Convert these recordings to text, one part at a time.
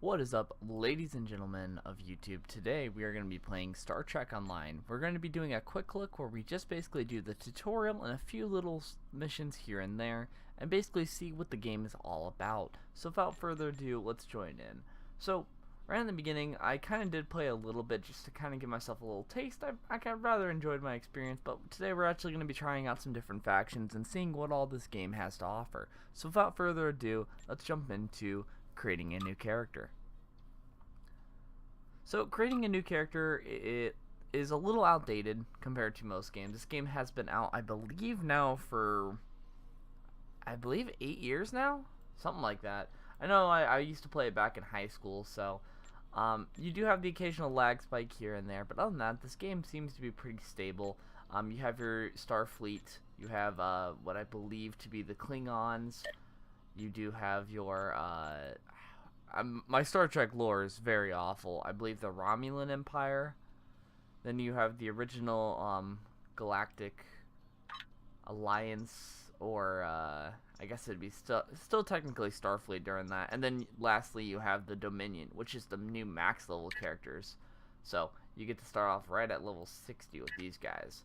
What is up, ladies and gentlemen of YouTube? Today we are going to be playing Star Trek Online. We're going to be doing a quick look where we just basically do the tutorial and a few little missions here and there and basically see what the game is all about. So without further ado, let's join in. So right in the beginning, I kind of did play a little bit just to kind of give myself a little taste. I kind of rather enjoyed my experience, but today we're actually going to be trying out some different factions and seeing what all this game has to offer. So without further ado, let's jump into creating a new character. So creating a new character, it is a little outdated compared to most games. This game has been out, I believe, now for 8 years now, something like that. I know I used to play it back in high school, so you do have the occasional lag spike here and there, but other than that, this game seems to be pretty stable. You have your Starfleet, you have what I believe to be the Klingons, you do have your my Star Trek lore is very awful. I believe the Romulan Empire. Then you have the original Galactic Alliance, or I guess it'd be still technically Starfleet during that. And then lastly, you have the Dominion, which is the new max level characters. So you get to start off right at level 60 with these guys.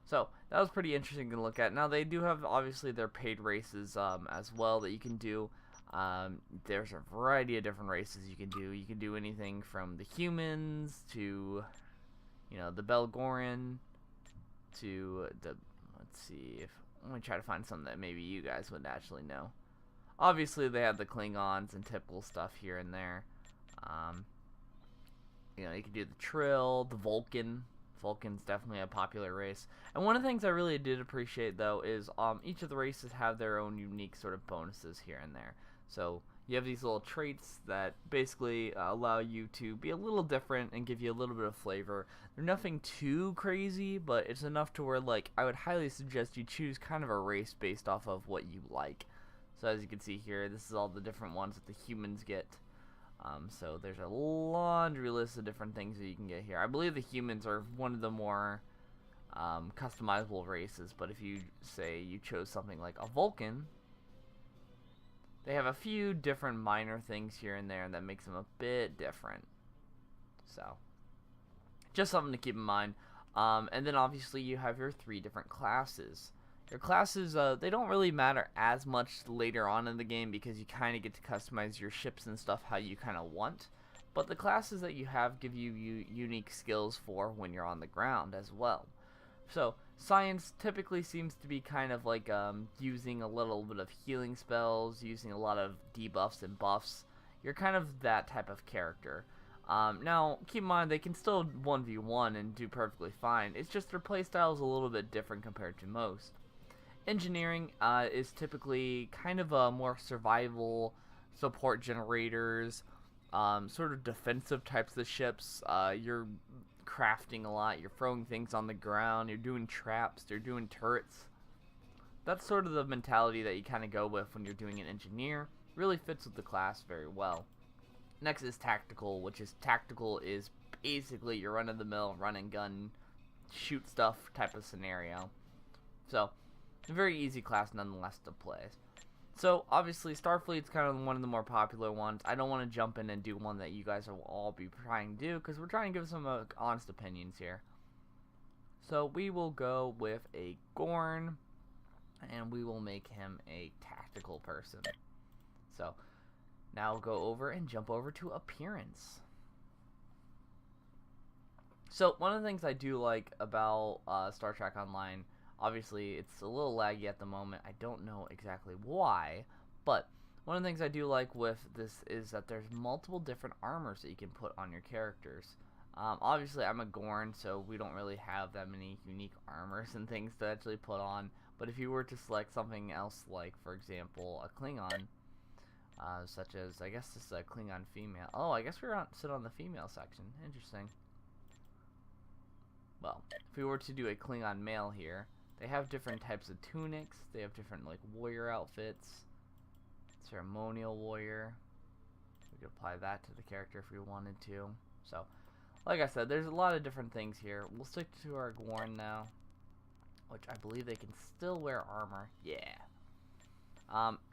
So that was pretty interesting to look at. Now they do have obviously their paid races as well that you can do. There's a variety of different races you can do. You can do anything from the humans to, you know, the Belgoran to the, let's see, if let me try to find something that maybe you guys would actually know. Obviously they have the Klingons and typical stuff here and there. You know, you can do the Trill, the Vulcan. Vulcan's definitely a popular race. And one of the things I really did appreciate, though, is each of the races have their own unique sort of bonuses here and there. So you have these little traits that basically allow you to be a little different and give you a little bit of flavor. They're nothing too crazy, but it's enough to where, like, I would highly suggest you choose kind of a race based off of what you like. So as you can see here, this is all the different ones that the humans get. So there's a laundry list of different things that you can get here. I believe the humans are one of the more customizable races, but if you say you chose something like a Vulcan, they have a few different minor things here and there that makes them a bit different. So just something to keep in mind. And then obviously you have your 3 different classes. Your classes, they don't really matter as much later on in the game because you kind of get to customize your ships and stuff how you kind of want. But the classes that you have give you unique skills for when you're on the ground as well. So, science typically seems to be kind of like using a little bit of healing spells, using a lot of debuffs and buffs. You're kind of that type of character. Now, keep in mind, they can still 1v1 and do perfectly fine. It's just their playstyle is a little bit different compared to most. Engineering is typically kind of a more survival, support generators, sort of defensive types of ships. You're crafting a lot, you're throwing things on the ground, you're doing traps, you're doing turrets. That's sort of the mentality that you kind of go with when you're doing an engineer. Really fits with the class very well. Next is tactical, which is basically your run-of-the-mill, run and gun, shoot stuff type of scenario. So a very easy class nonetheless to play. So obviously Starfleet's kind of one of the more popular ones. I don't want to jump in and do one that you guys will all be trying to do because we're trying to give some honest opinions here. So we will go with a Gorn and we will make him a tactical person. So now we'll go over and jump over to appearance. So one of the things I do like about Star Trek Online, obviously, it's a little laggy at the moment. I don't know exactly why, but one of the things I do like with this is that there's multiple different armors that you can put on your characters. Obviously, I'm a Gorn, so we don't really have that many unique armors and things to actually put on. But if you were to select something else, like, for example, a Klingon, such as, I guess this is a Klingon female. Oh, I guess we're sit on the female section. Interesting. Well, if we were to do a Klingon male here, they have different types of tunics. They have different, like, warrior outfits. Ceremonial warrior. We could apply that to the character if we wanted to. So, like I said, there's a lot of different things here. We'll stick to our Gorn now, which I believe they can still wear armor. Yeah.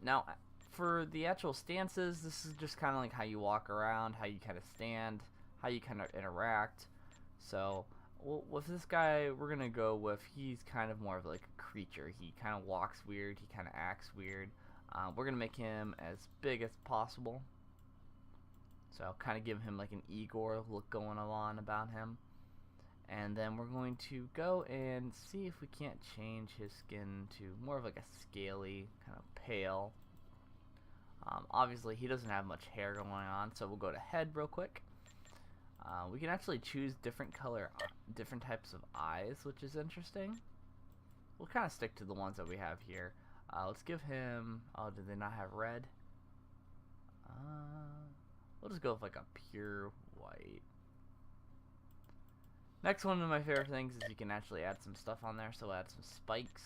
Now, for the actual stances, this is just kind of like how you walk around, how you kind of stand, how you kind of interact. So with this guy, we're gonna go with, he's kind of more of like a creature. He kind of walks weird, he kind of acts weird. We're gonna make him as big as possible, so I'll kind of give him like an Igor look going on about him. And then we're going to go and see if we can't change his skin to more of like a scaly, kind of pale. Obviously he doesn't have much hair going on, so we'll go to head real quick. We can actually choose different types of eyes, which is interesting. We'll kind of stick to the ones that we have here. Let's give him, oh, did they not have red? We'll just go with like a pure white. Next, one of my favorite things is you can actually add some stuff on there, so we'll add some spikes.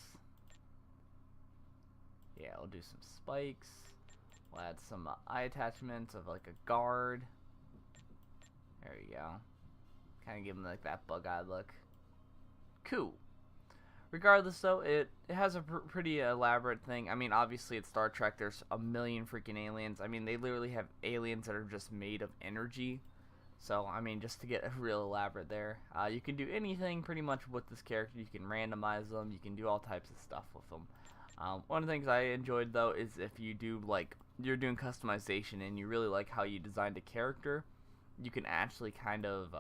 Yeah, we'll do some spikes. We'll add some eye attachments of like a guard. There we go. Kind of give him like that bug-eyed look. Cool. Regardless, though, it has a pretty elaborate thing. I mean, obviously, it's Star Trek. There's a million freaking aliens. I mean, they literally have aliens that are just made of energy. So, I mean, just to get real elaborate there. You can do anything pretty much with this character. You can randomize them. You can do all types of stuff with them. One of the things I enjoyed, though, is if you do, like, you're doing customization and you really like how you designed a character, you can actually kind of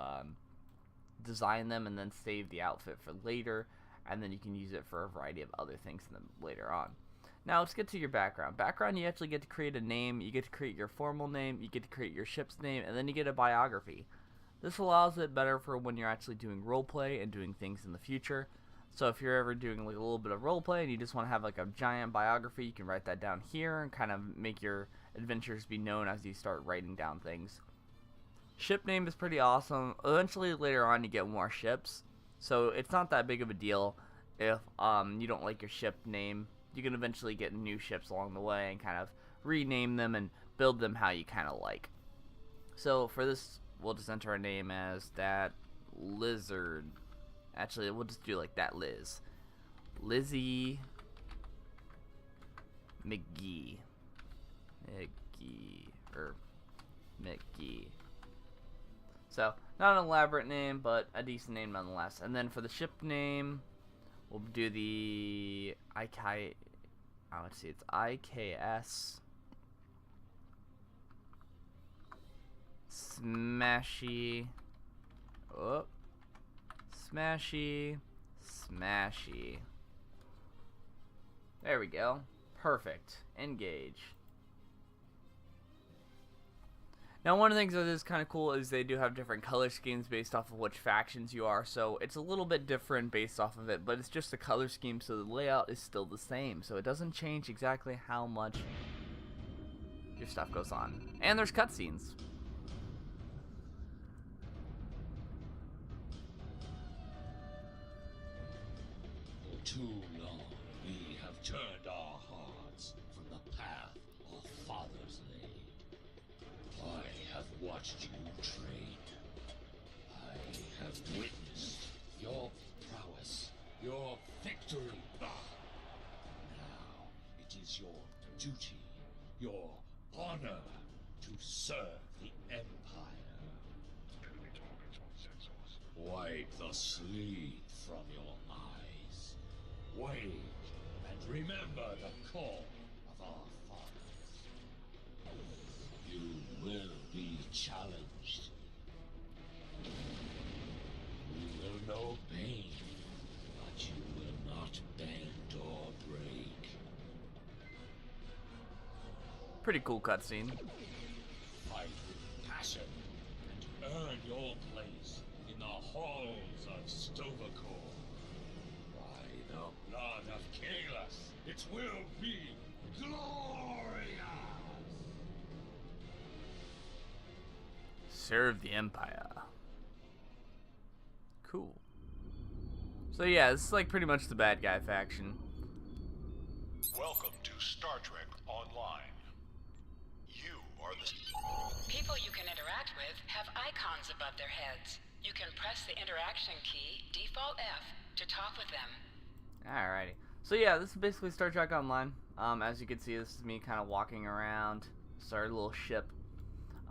design them and then save the outfit for later, and then you can use it for a variety of other things later on. Now let's get to your background. Background, you actually get to create a name, you get to create your formal name, you get to create your ship's name, and then you get a biography. This allows it better for when you're actually doing roleplay and doing things in the future. So if you're ever doing like a little bit of roleplay and you just want to have like a giant biography, you can write that down here and kind of make your adventures be known as you start writing down things. Ship name is pretty awesome. Eventually later on you get more ships, so it's not that big of a deal if you don't like your ship name. You can eventually get new ships along the way and kind of rename them and build them how you kind of like. So for this, we'll just enter a name as that lizard. Actually, we'll just do like that Liz. Lizzie McGee. McGee. So, not an elaborate name, but a decent name nonetheless. And then for the ship name, we'll do the let's see, it's IKS Smashy. Oh, Smashy. There we go. Perfect. Engage. Now, one of the things that is kind of cool is they do have different color schemes based off of which factions you are, so it's a little bit different based off of it, but it's just a color scheme, so the layout is still the same, so it doesn't change exactly how much your stuff goes on. And there's cutscenes. For too long, we have turned our hearts from the path our fathers laid. I have watched you trade. I have witnessed your prowess, your victory. Now, it is your duty, your honor, to serve the Empire. Wipe the sleep from your eyes. Wait, and remember the call of our fathers. You will be challenged. You will know pain, but you will not bend or break. Pretty cool cutscene. Fight with passion and earn your place in the halls of Stovacor. By the blood of Kalis, it will be glorious! Serve the Empire. Cool. So yeah, this is like pretty much the bad guy faction. Welcome to Star Trek Online. You are the... People you can interact with have icons above their heads. You can press the interaction key, default F, to talk with them. Alrighty. So yeah, this is basically Star Trek Online. As you can see, this is me kind of walking around. Started a little ship.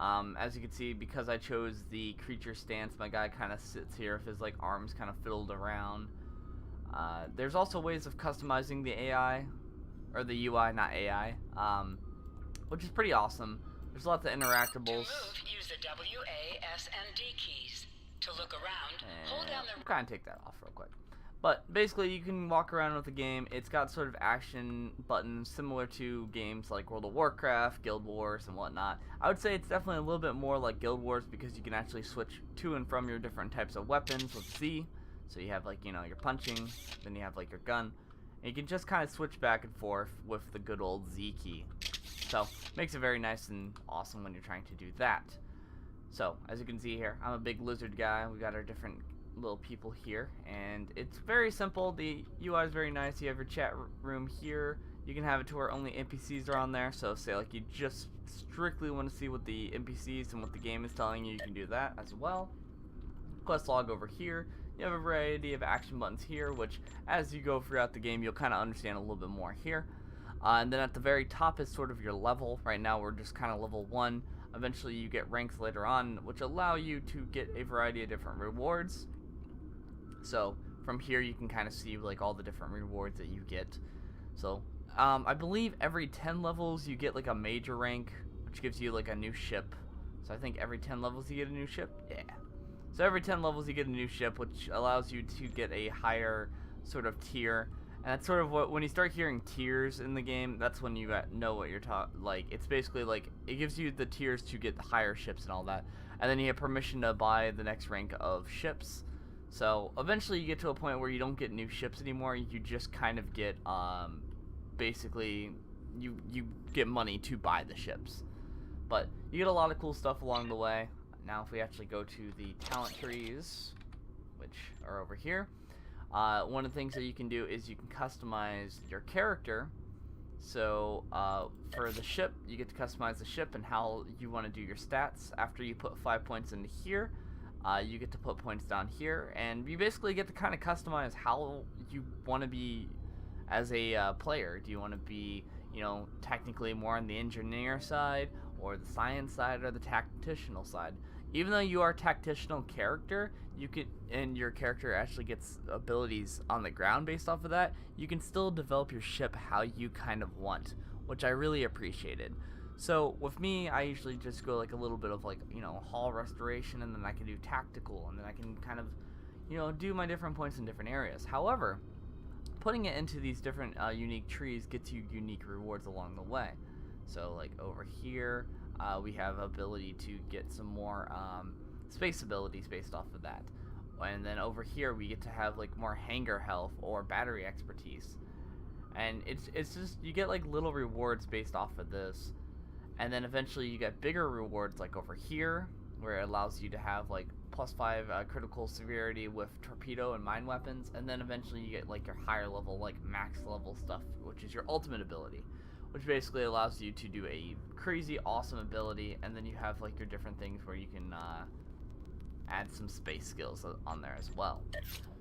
As you can see, because I chose the creature stance, my guy kind of sits here with his like arms kind of fiddled around. There's also ways of customizing the AI, or the UI, not AI, which is pretty awesome. There's lots of interactables. To move, use the W, A, S, and D keys. To look around, hold down the... We'll kind of take that off real quick. But basically, you can walk around with the game. It's got sort of action buttons similar to games like World of Warcraft, Guild Wars, and whatnot. I would say it's definitely a little bit more like Guild Wars because you can actually switch to and from your different types of weapons with Z. So you have like, you know, your punching, then you have like your gun. And you can just kind of switch back and forth with the good old Z key. So, makes it very nice and awesome when you're trying to do that. So, as you can see here, I'm a big lizard guy. We got our different little people here, and it's very simple. The UI is very nice. You have your chat room here. You can have it to where only NPCs are on there. So, say like you just strictly want to see what the NPCs and what the game is telling you, you can do that as well. Quest log over here. You have a variety of action buttons here, which as you go throughout the game, you'll kind of understand a little bit more here. And then at the very top is sort of your level. Right now we're just kind of level 1. Eventually you get ranks later on, which allow you to get a variety of different rewards. So from here you can kind of see like all the different rewards that you get. So I believe every 10 levels you get like a major rank, which gives you like a new ship. So I think every 10 levels you get a new ship. Yeah. So every 10 levels you get a new ship, which allows you to get a higher sort of tier. And that's sort of what, when you start hearing tiers in the game, that's when you know what you're like. It's basically like, it gives you the tiers to get the higher ships and all that. And then you have permission to buy the next rank of ships. So eventually you get to a point where you don't get new ships anymore. You just kind of get, basically, you get money to buy the ships. But you get a lot of cool stuff along the way. Now if we actually go to the talent trees, which are over here. One of the things that you can do is you can customize your character. So for the ship, you get to customize the ship and how you want to do your stats. After you put 5 points into here, you get to put points down here, and you basically get to kind of customize how you want to be as a player. Do you want to be, you know, technically more on the engineer side, or the science side, or the tactitional side? Even though you are a tactitional character, you can, and your character actually gets abilities on the ground based off of that, you can still develop your ship how you kind of want, which I really appreciated. So with me, I usually just go like a little bit of like, you know, hull restoration, and then I can do tactical, and then I can kind of, you know, do my different points in different areas. However, putting it into these different unique trees gets you unique rewards along the way. So like over here, we have ability to get some more space abilities based off of that. And then over here we get to have like more hangar health or battery expertise. And it's just, you get like little rewards based off of this. And then eventually you get bigger rewards like over here, where it allows you to have like +5 critical severity with torpedo and mine weapons. And then eventually you get like your higher level, like max level stuff, which is your ultimate ability, which basically allows you to do a crazy awesome ability. And then you have like your different things where you can add some space skills on there as well.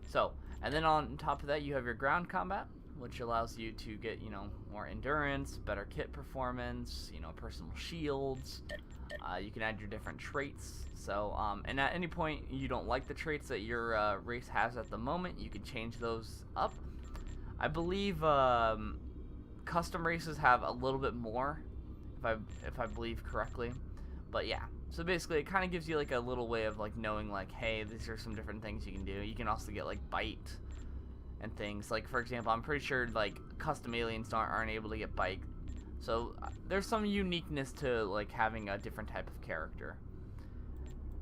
So, and then on top of that you have your ground combat, which allows you to get, you know, more endurance, better kit performance, you know, personal shields. You can add your different traits. So, and at any point you don't like the traits that your race has at the moment, you can change those up. I believe custom races have a little bit more, if I believe correctly. But yeah, so basically it kind of gives you like a little way of like knowing like, hey, these are some different things you can do. You can also get like bite and things. Like for example, I'm pretty sure like custom aliens aren't able to get bite. So there's some uniqueness to like having a different type of character.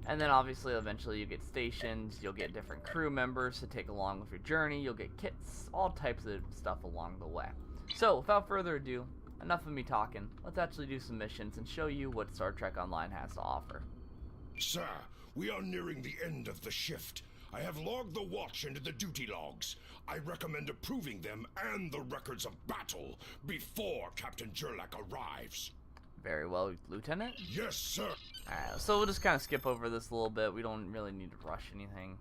And then obviously eventually you get stations, you'll get different crew members to take along with your journey, you'll get kits, all types of stuff along the way. So without further ado, enough of me talking, let's actually do some missions and show you what Star Trek Online has to offer. Sir, we are nearing the end of the shift. I have logged the watch into the duty logs. I recommend approving them and the records of battle before Captain Gerlach arrives. Very well, Lieutenant. Yes, sir. Alright, so we'll just kind of skip over this a little bit. We don't really need to rush anything.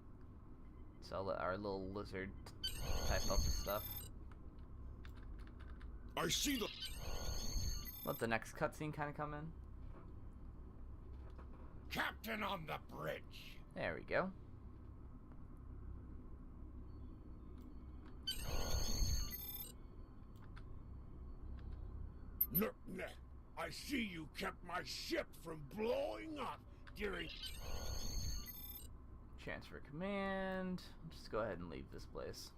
So I'll let our little lizard type up the stuff. I see the... Let the next cutscene kind of come in. Captain on the bridge. There we go. I see you kept my ship from blowing up during... Transfer command. Just go ahead and leave this place.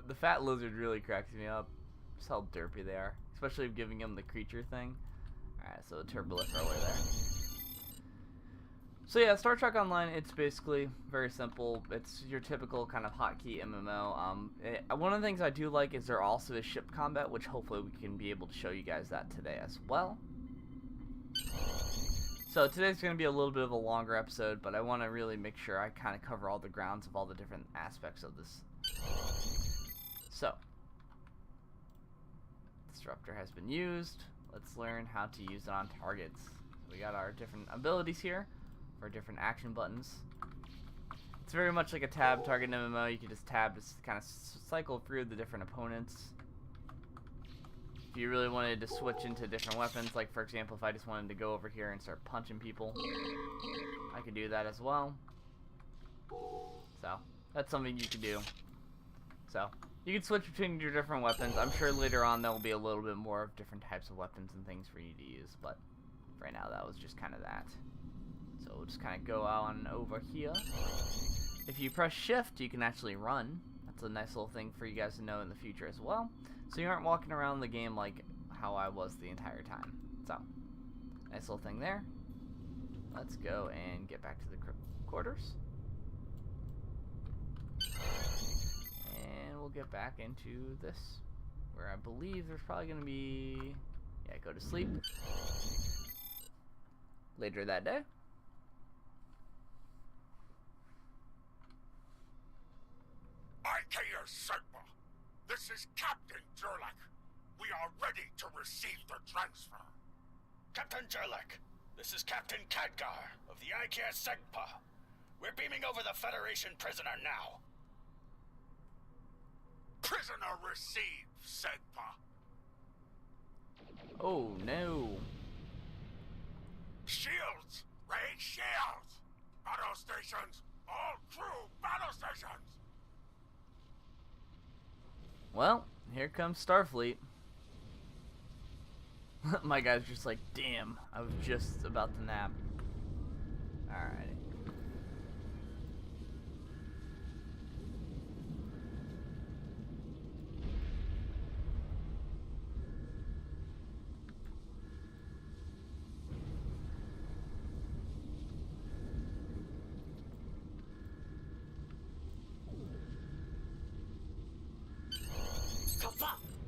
The fat lizard really cracks me up. Just how derpy they are. Especially giving him the creature thing. Alright, so the turbolith are away there. So yeah, Star Trek Online, it's basically very simple. It's your typical kind of hotkey MMO. One of the things I do like is there also is ship combat, which hopefully we can be able to show you guys that today as well. So today's going to be a little bit of a longer episode, but I want to really make sure I kind of cover all the grounds of all the different aspects of this. So, disruptor has been used. Let's learn how to use it on targets. So we got our different abilities here. For different action buttons. It's very much like a tab target MMO. You can just tab to kind of cycle through the different opponents. If you really wanted to switch into different weapons, like for example, if I just wanted to go over here and start punching people, I could do that as well. So, that's something you could do. So, you can switch between your different weapons. I'm sure later on there will be a little bit more of different types of weapons and things for you to use, but right now that was just kind of that. So we'll just kind of go on over here. If you press shift, you can actually run. That's a nice little thing for you guys to know in the future as well. So you aren't walking around the game like how I was the entire time. So, nice little thing there. Let's go and get back to the quarters. And we'll get back into this, where I believe there's probably going to be... Yeah, go to sleep. Later that day. IKEA Sigma. This is Captain Jurlak. We are ready to receive the transfer. Captain Jurlak, this is Captain Khadgar of the IKEA Sigma. We're beaming over the Federation prisoner now. Prisoner received, Sigma. Oh no. Shields! Raise shields! Battle stations! All crew battle stations! Well, here comes Starfleet. My guy's just like, damn, I was just about to nap. Alrighty.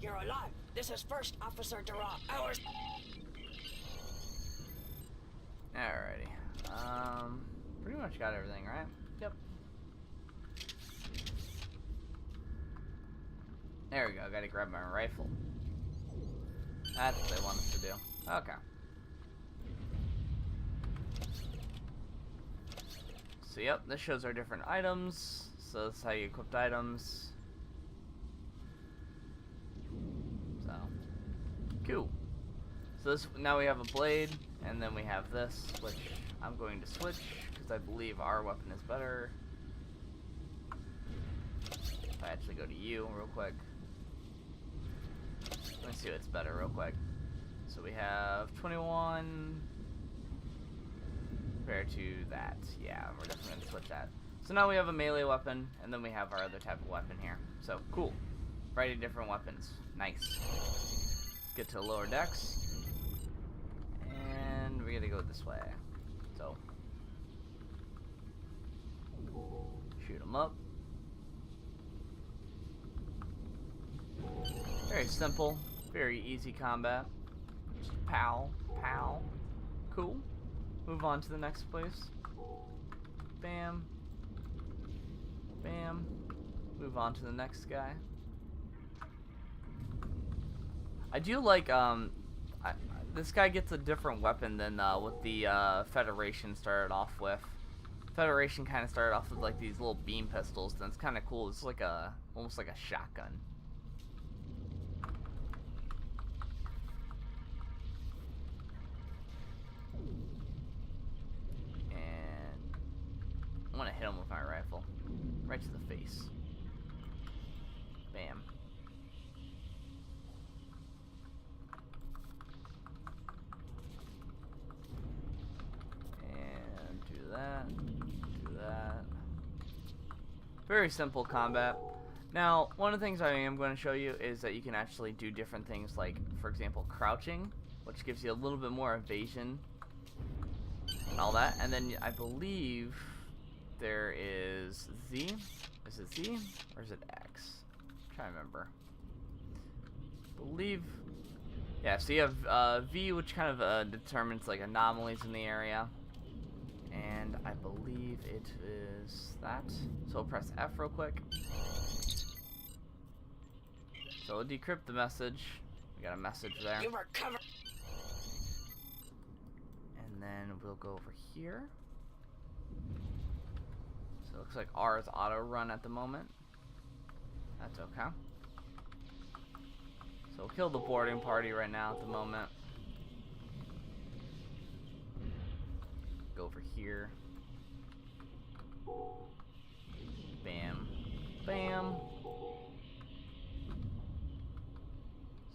You're alive. This is First Officer Durant. Ours. Alrighty. Pretty much got everything, right? Yep. There we go. Gotta grab my rifle. That's what they want us to do. Okay. So yep, this shows our different items. So this is how you equip items. So cool. So this, now we have a blade, and then we have this, which I'm going to switch because I believe our weapon is better. If I actually go to you real quick. Let me see what's better real quick. So we have 21 compared to that. Yeah, we're definitely going to switch that. So now we have a melee weapon, and then we have our other type of weapon here. So, cool. Variety of different weapons. Nice. Get to lower decks. And we're going to go this way. So, shoot them up. Very simple. Very easy combat. Just pow, pow. Cool. Move on to the next place. Bam. Bam. Move on to the next guy. I do like, this guy gets a different weapon than what the Federation started off with. Federation kind of started off with like these little beam pistols, and it's kind of cool. It's like almost like a shotgun. hit him with my rifle. Right to the face. Bam. And do that. Do that. Very simple combat. Now, one of the things I am going to show you is that you can actually do different things like, for example, crouching, which gives you a little bit more evasion and all that. And then I believe there is Z. Is it Z or is it X? I'm trying to remember. I believe, yeah, so you have V, which kind of determines like anomalies in the area. And I believe it is that. So we'll press F real quick. So we'll decrypt the message. We got a message there. You were covered. And then we'll go over here. So it looks like R is auto run at the moment. That's okay. So we'll kill the boarding party right now at the moment. Go over here. Bam. Bam.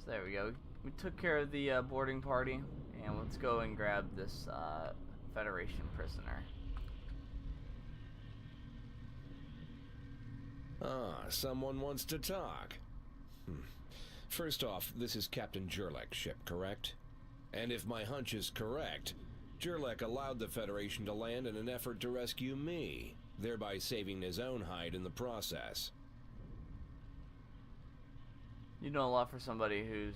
So there we go. We took care of the boarding party. And let's go and grab this Federation prisoner. Ah, someone wants to talk. First off, this is Captain Jurlek's ship, correct? And if my hunch is correct, Jurlek allowed the Federation to land in an effort to rescue me, thereby saving his own hide in the process. You know a lot for somebody who's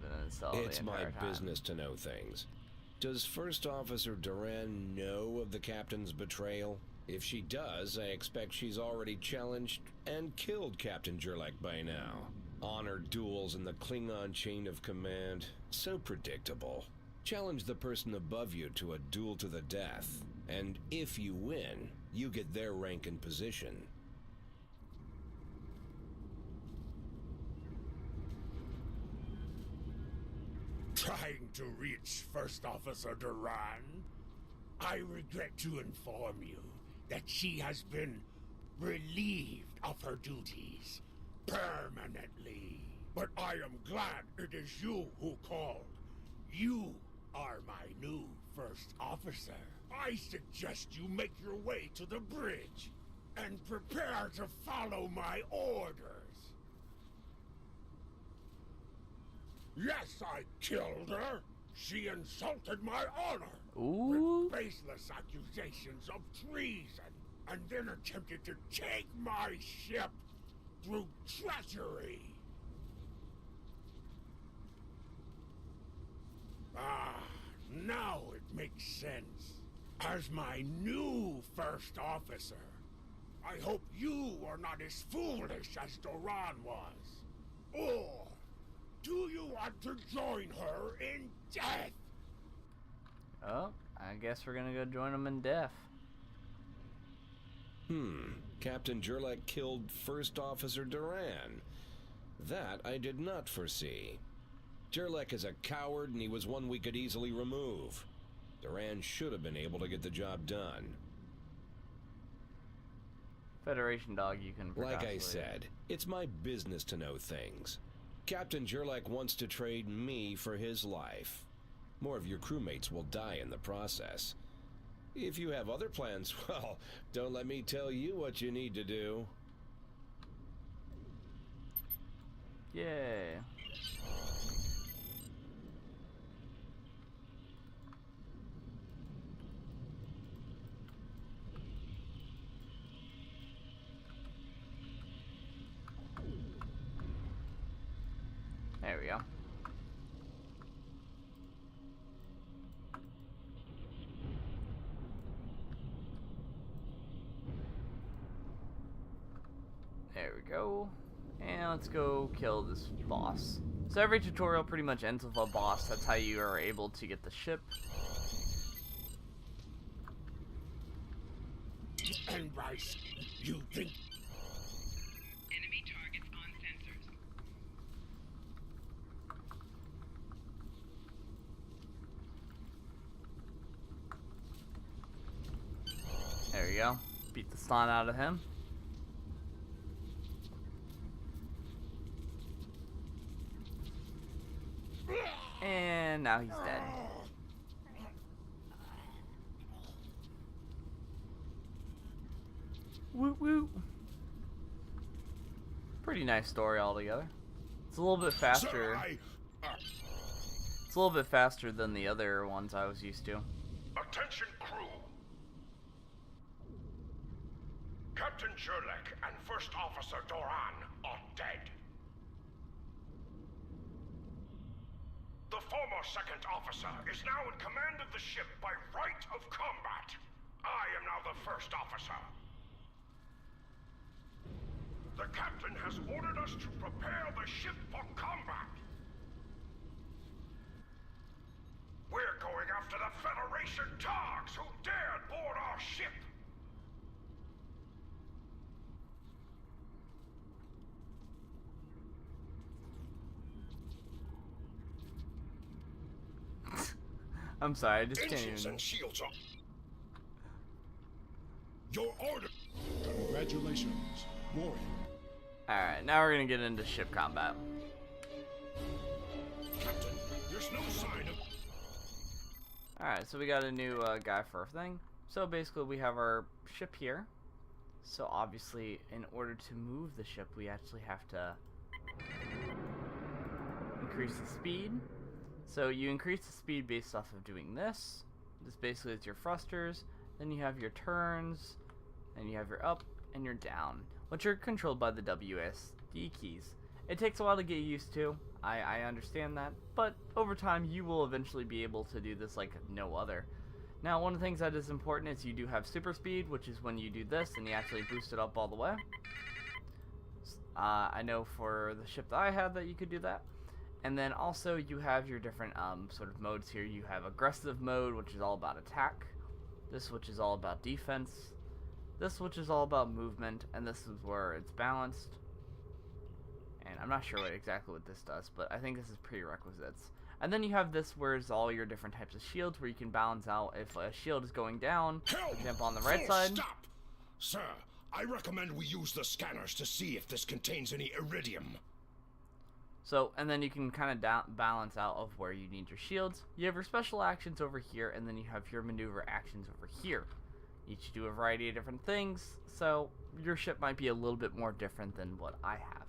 been in cell the It's entire my time. business to know things. Does First Officer Duran know of the Captain's betrayal? If she does, I expect she's already challenged and killed Captain Jurlek by now. Honor duels in the Klingon chain of command. So predictable. Challenge the person above you to a duel to the death, and if you win, you get their rank and position. Trying to reach First Officer Duran? I regret to inform you that she has been relieved of her duties permanently. But I am glad it is you who called. You are my new First Officer. I suggest you make your way to the bridge and prepare to follow my orders. Yes, I killed her. She insulted my honor with baseless accusations of treason, and then attempted to take my ship through treachery. Ah, now it makes sense. As my new First Officer, I hope you are not as foolish as Duran was. Or do you want to join her in death? Oh, I guess we're gonna go join them in death. Captain Jurlek killed First Officer Duran. That I did not foresee. Jurlek is a coward, and he was one we could easily remove. Duran should have been able to get the job done. Federation dog, you can Like I procrastinate. said, it's my business to know things. Captain Jurlek wants to trade me for his life. More of your crewmates will die in the process. If you have other plans, well, don't let me tell you what you need to do. Yay. There we go. There we go. And let's go kill this boss. So every tutorial pretty much ends with a boss. That's how you are able to get the ship. And Rice, you think Enemy targets on sensors. There we go. Beat the stun out of him. And now he's dead. Woo woo. Pretty nice story altogether. It's a little bit faster. It's a little bit faster than the other ones I was used to. Attention crew. Captain Jurlek and First Officer Doran are dead. The former second officer is now in command of the ship by right of combat. I am now the first officer. The captain has ordered us to prepare the ship for combat. We're going after the Federation dogs who dared board our ship. I'm sorry, I just can't Engines even. and shields up. Your order. Congratulations, warrior. Alright, now we're gonna get into ship combat. Captain, there's no sign of... Alright, so we got a new guy for our thing. So basically we have our ship here. So obviously in order to move the ship we actually have to increase the speed. So you increase the speed based off of doing this. This basically is your thrusters. Then you have your turns. Then you have your up and your down, which are controlled by the WSD keys. It takes a while to get used to. I understand that, but over time you will eventually be able to do this like no other. Now, one of the things that is important is you do have super speed, which is when you do this and you actually boost it up all the way. I know for the ship that I had that you could do that. And then also you have your different sort of modes here. You have aggressive mode, which is all about attack. This, which is all about defense. This, which is all about movement. And this is where it's balanced. And I'm not sure exactly what this does, but I think this is prerequisites. And then you have this, where it's all your different types of shields, where you can balance out if a shield is going down. For example, on the right side. Stop! Sir, I recommend we use the scanners to see if this contains any iridium. So, and then you can kind of balance out of where you need your shields. You have your special actions over here, and then you have your maneuver actions over here. Each do a variety of different things, so your ship might be a little bit more different than what I have.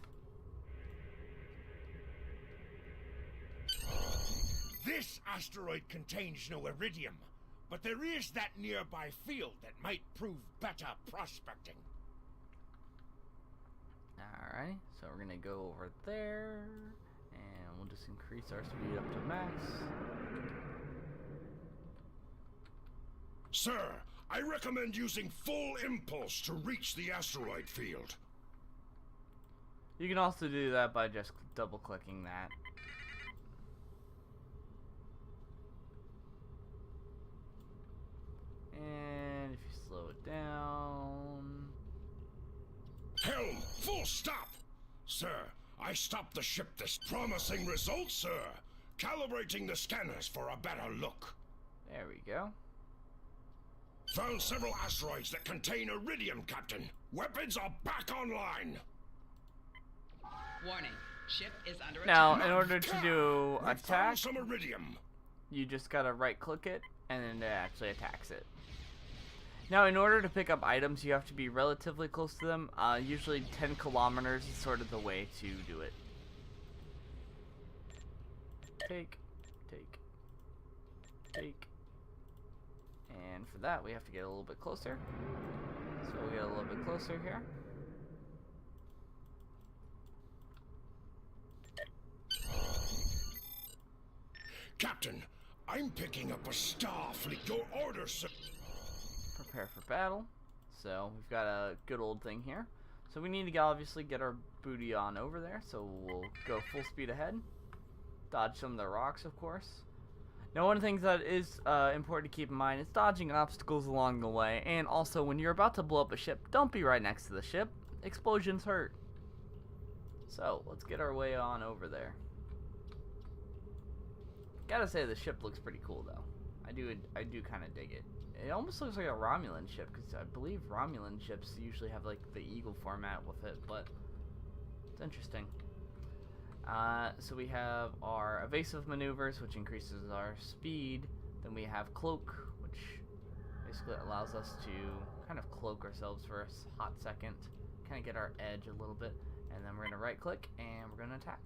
This asteroid contains no iridium, but there is that nearby field that might prove better prospecting. Alright, so we're gonna go over there, and we'll just increase our speed up to max. Sir, I recommend using full impulse to reach the asteroid field. You can also do that by just double clicking that. And if you slow it down... Helm, full stop! Sir, I stopped the ship this promising results, sir. Calibrating the scanners for a better look. There we go. Found several asteroids that contain iridium, Captain. Weapons are back online. Warning. Ship is under attack. Now, in order to do We attack, found some iridium. you just gotta right click it, and then it actually attacks it. Now, in order to pick up items, you have to be relatively close to them. Usually 10 kilometers is sort of the way to do it. Take. And for that, we have to get a little bit closer. So we'll get a little bit closer here. Captain, I'm picking up a star fleet. Your order, sir. Prepare for battle. So we've got a good old thing here. So we need to obviously get our booty on over there. So we'll go full speed ahead. Dodge some of the rocks, of course. Now, one of the things that is important to keep in mind is dodging obstacles along the way. And also, when you're about to blow up a ship, don't be right next to the ship. Explosions hurt. So let's get our way on over there. Gotta say, the ship looks pretty cool, though. I I do kind of dig it. It almost looks like a Romulan ship, because I believe Romulan ships usually have like the eagle format with it, but it's interesting. So we have our evasive maneuvers, which increases our speed. Then we have cloak, which basically allows us to kind of cloak ourselves for a hot second, kind of get our edge a little bit, and then we're going to right click and we're going to attack.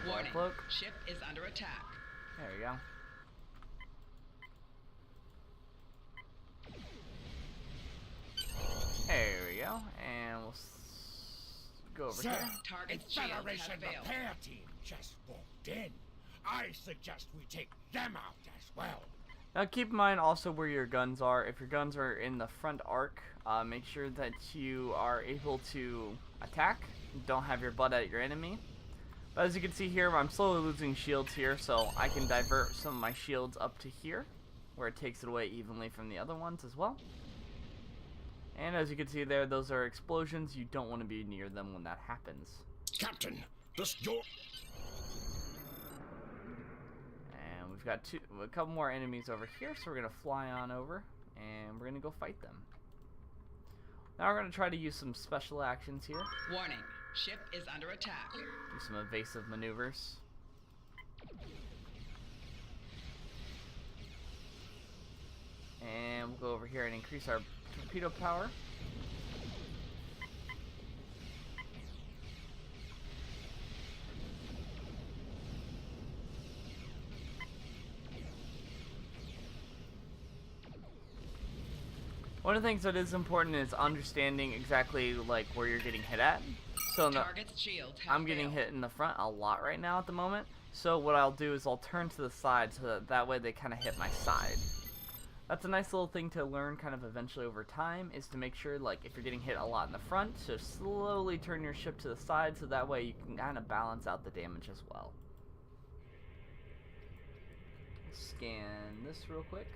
Warning. Cloak. Ship is under attack. There we go. There we go, and we'll go over Sir, here. Target a shield Federation has failed. repair team just walked in. I suggest we take them out as well. Now keep in mind also where your guns are. If your guns are in the front arc, make sure that you are able to attack. Don't have your butt at your enemy. But as you can see here, I'm slowly losing shields here, so I can divert some of my shields up to here, where it takes it away evenly from the other ones as well. And as you can see there, those are explosions. You don't want to be near them when that happens. Captain, this your... And we've got a couple more enemies over here, so we're going to fly on over, and we're going to go fight them. Now we're going to try to use some special actions here. Warning. Ship is under attack. Do some evasive maneuvers. And we'll go over here and increase our torpedo power. One of the things that is important is understanding exactly like where you're getting hit at. So in the, Target's shield has I'm getting failed. hit in the front a lot right now at the moment. So what I'll do is I'll turn to the side so that way they kind of hit my side. That's a nice little thing to learn kind of eventually over time, is to make sure like if you're getting hit a lot in the front, so slowly turn your ship to the side so that way you can kind of balance out the damage as well. Scan this real quick.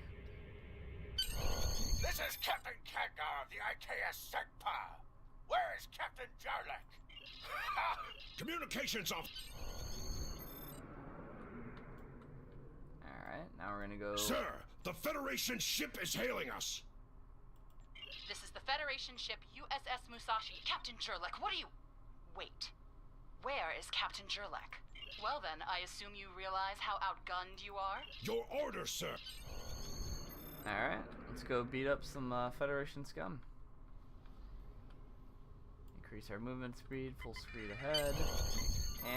This is Captain Khadgar of the IKS Segpa. Where is Captain Jarlek? Communications off. Alright, now we're gonna go... Sir, the Federation ship is hailing us. This is the Federation ship USS Musashi. Captain Jurlek, what are you... Wait. Where is Captain Jurlek? Well then, I assume you realize how outgunned you are? Your order, sir. Alright, let's go beat up some Federation scum. Increase our movement speed, full speed ahead,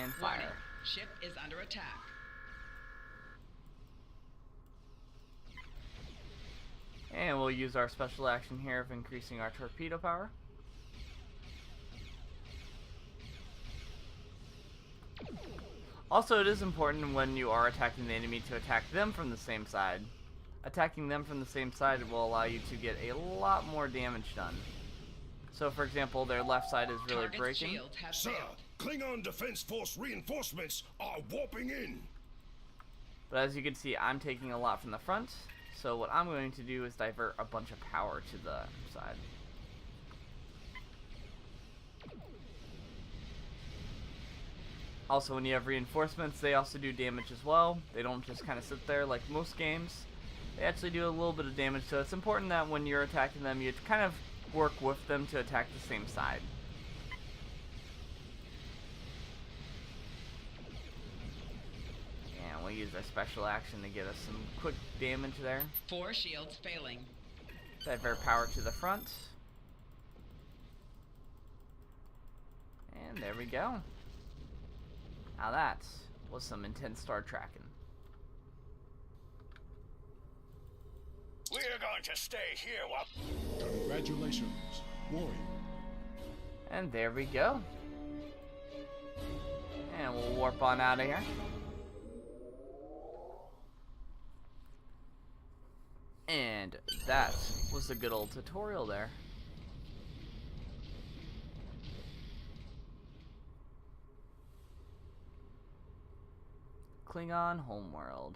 and Warning. fire. Ship is under attack. And we'll use our special action here of increasing our torpedo power. Also, it is important when you are attacking the enemy to attack them from the same side. Attacking them from the same side will allow you to get a lot more damage done. So, for example, their left side is really Target's breaking. shield has Sir, failed. Klingon Defense Force reinforcements are warping in. But as you can see, I'm taking a lot from the front. So what I'm going to do is divert a bunch of power to the side. Also, when you have reinforcements, they also do damage as well. They don't just kind of sit there like most games. They actually do a little bit of damage, so it's important that when you're attacking them, you kind of work with them to attack the same side. And we'll use our special action to get us some quick damage there. 4 shields failing. Divert power to the front. And there we go. Now that was some intense star tracking. We're going to stay here while... Congratulations, warrior. And there we go. And we'll warp on out of here. And that was a good old tutorial there. Klingon Homeworld.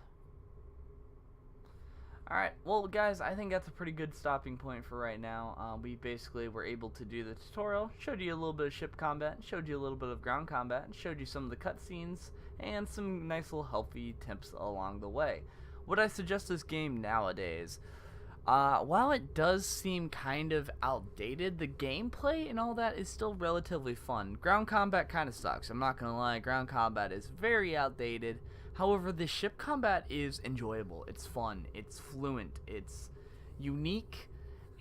Alright, well guys, I think that's a pretty good stopping point for right now. We basically were able to do the tutorial, showed you a little bit of ship combat, showed you a little bit of ground combat, and showed you some of the cutscenes, and some nice little healthy tips along the way. Would I suggest this game nowadays? While it does seem kind of outdated, the gameplay and all that is still relatively fun. Ground combat kind of sucks, I'm not gonna lie, ground combat is very outdated. However, the ship combat is enjoyable, it's fun, it's fluent, it's unique,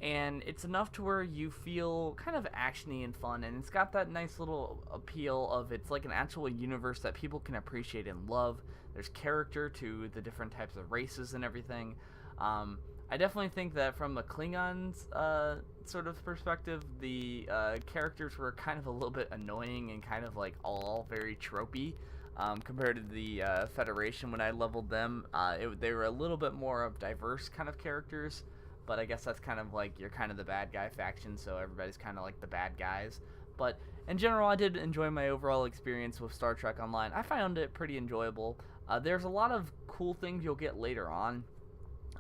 and it's enough to where you feel kind of actiony and fun, and it's got that nice little appeal of it's like an actual universe that people can appreciate and love. There's character to the different types of races and everything. I definitely think that from the Klingons sort of perspective, the characters were kind of a little bit annoying and kind of like all very tropey. Compared to the Federation when I leveled them, they were a little bit more of diverse kind of characters, but I guess that's kind of like you're kind of the bad guy faction, so everybody's kind of like the bad guys. But in general, I did enjoy my overall experience with Star Trek Online. I found it pretty enjoyable. There's a lot of cool things you'll get later on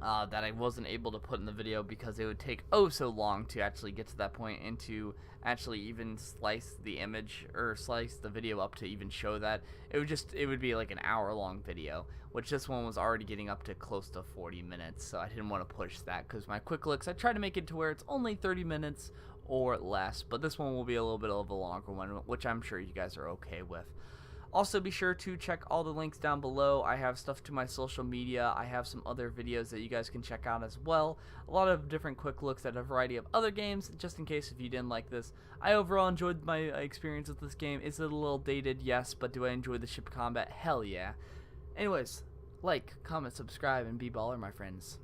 that I wasn't able to put in the video because it would take so long to actually get to that point and to actually even slice the image or slice the video up to even show that. It would be like an hour-long video, which this one was already getting up to close to 40 minutes, so I didn't want to push that because my quick looks, I tried to make it to where it's only 30 minutes or less, but this one will be a little bit of a longer one, which I'm sure you guys are okay with. Also, be sure to check all the links down below. I have stuff to my social media. I have some other videos that you guys can check out as well. A lot of different quick looks at a variety of other games, just in case if you didn't like this. I overall enjoyed my experience with this game. Is it a little dated? Yes, but do I enjoy the ship combat? Hell yeah. Anyways, like, comment, subscribe, and be baller, my friends.